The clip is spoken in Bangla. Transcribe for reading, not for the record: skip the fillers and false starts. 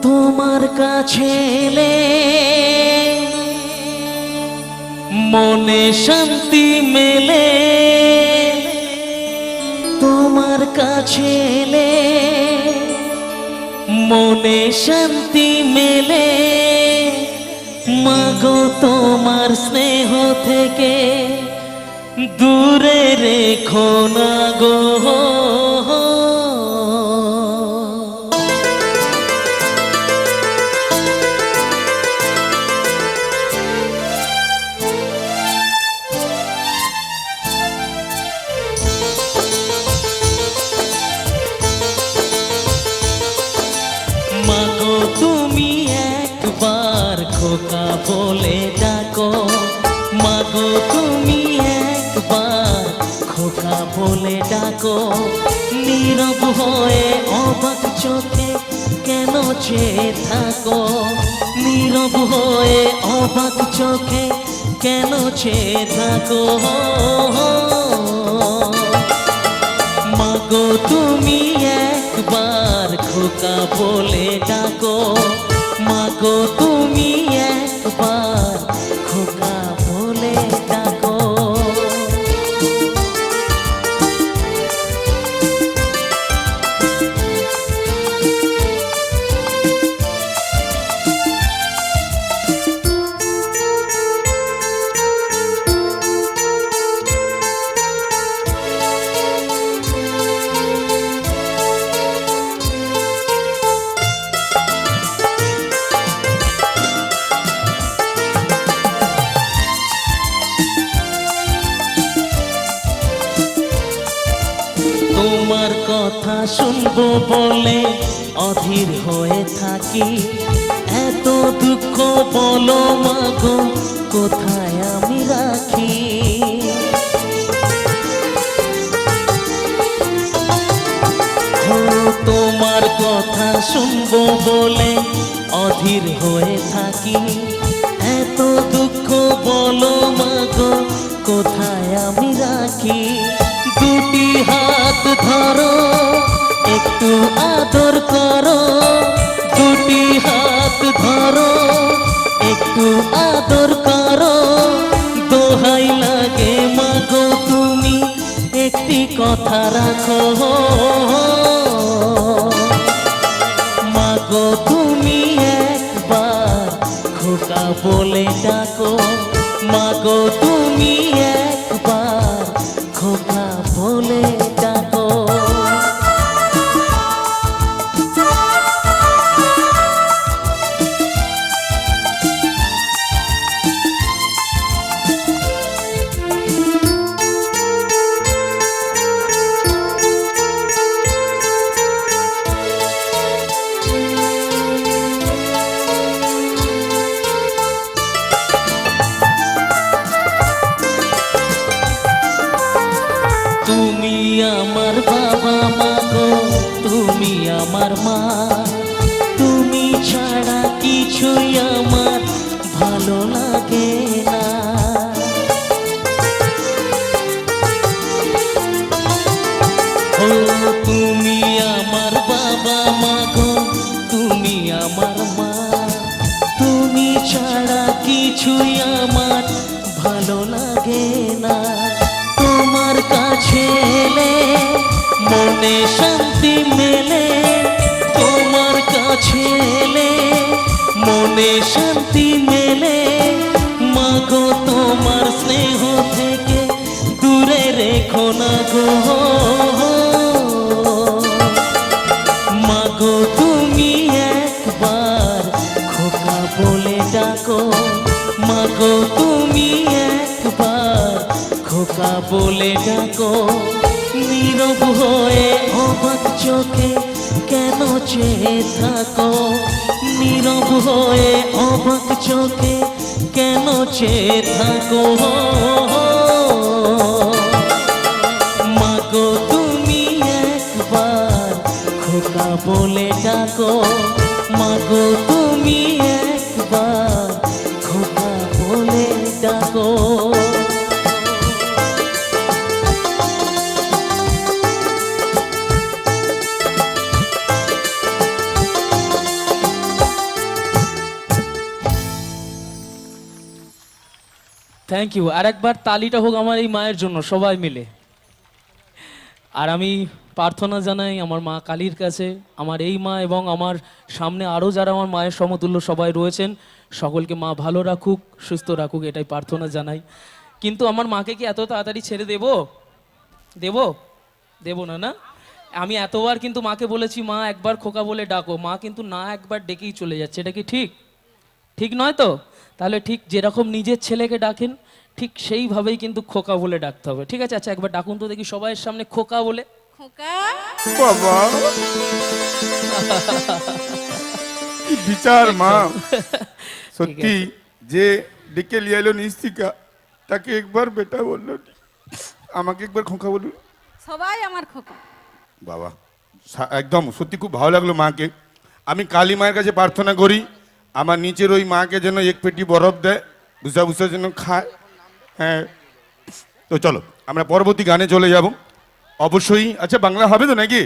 তোমার কাছে এলে মনে শান্তি মেলে, তোমার কাছে এলে মনে শান্তি মেলে। মাগো তোমার স্নেহ থেকে দূরে রেখো না গো। মাগো তুমি একবার খোকা বলে ডাকো, মাগো তুমি একবার খোকা বলে ডাকো। নীরব হয়ে অবাক চোখে কেন চেয়ে থাকো, নীরব হয়ে অবাক চোখে কেন চেয়ে থাকো। মাগো তুমি একবার খোকা বলে ডাকো, মাগো তুমি একবার খোকা বলে ডাকো। তোমার কথা শুনবো বলে অধীর হয়ে থাকি, এত দুঃখ বলো মাগো কোথায় আমি রাখি। তোমার কথা শুনবো বলে অধীর হয়ে থাকি, এত দুঃখ বলো মাগো কোথায় আমি রাখি। দুটি হাত ধরো একটু আদর করো, দুটি হাত ধরো একটু আদর করো। দোহাই লাগে মাগো তুমি একটি কথা রাখো, মাগো তুমি একবার খোকা বলে ডাকো, মাগো তুমি একবার খোকা বলে ডাকো। তুমি আমার বাবা মাগো তুমি আমার মা, তুমি ছাড়া কিছুই আমার ভালো লাগে না। ও তুমি আমার বাবা মাগো তুমি আমার মা, তুমি ছাড়া কিছুই আমার ভালো লাগে না। তোমার কাছে এলে মনে শান্তি মেলে, তোমার কাছে এলে মনে শান্তি মেলে। মাগো তোমার স্নেহ থেকে দূরে রেখো না গো। মাগো তুমি একবার খোকা বলে ডাকো, মাগো তুমি একবার খোকা বলে ডাকো। নীরব হয়ে অবাক চোখে কেন চেয়ে থাকো, নীরব হয়ে অবাক চোখে কেন চেয়ে থাকো। মাগো তুমি একবার খোকা বলে ডাকো, মাগো তুমি একবার খোকা বলে ডাকো। Thank you. আর একবার তালিটা হোক আমার এই মায়ের জন্য সবাই মিলে। আর আমি প্রার্থনা জানাই আমার মা কালীর কাছে, আমার এই মা এবং আমার সামনে আরও যারা আমার মায়ের সমতুল্য সবাই রয়েছেন, সকলকে মা ভালো রাখুক, সুস্থ রাখুক, এটাই প্রার্থনা জানাই। কিন্তু আমার মাকে কি এত তাড়াতাড়ি ছেড়ে দেবো? দেবো? দেবো না, না? আমি এতবার কিন্তু মাকে বলেছি মা একবার খোকা বলে ডাকো, মা কিন্তু না একবার ডেকেই চলে যাচ্ছে। এটা কি ঠিক? ঠিক নয় তো? তাহলে ঠিক যেরকম নিজের ছেলেকে ডাকেন ঠিক সেইভাবেই কিন্তু খোকা বলে ডাকতে হবে, ঠিক আছে? আচ্ছা একবার ডাকুন তো দেখি সবাইয়ের সামনে খোকা বলে। খোকা বাবা কি বিচার মা, সত্যি যে ডেকে লিয়ে এলো নিস্তিকা তাকে একবার বেটা বললো, আমাকে একবার খোকা বলুন। সবাই আমার খোকা। বাবা একদম সত্যি খুব ভালো লাগলো মাকে। আমি কালী মায়ের কাছে প্রার্থনা করি আমার নিচের ওই মাকে যেন এক পেটি বরফ দেয়, বুঝা বুঝা যেন খায়। হ্যাঁ, তো চলো আমরা পরবর্তী গানে চলে যাব অবশ্যই। আচ্ছা বাংলা হবে তো নাকি?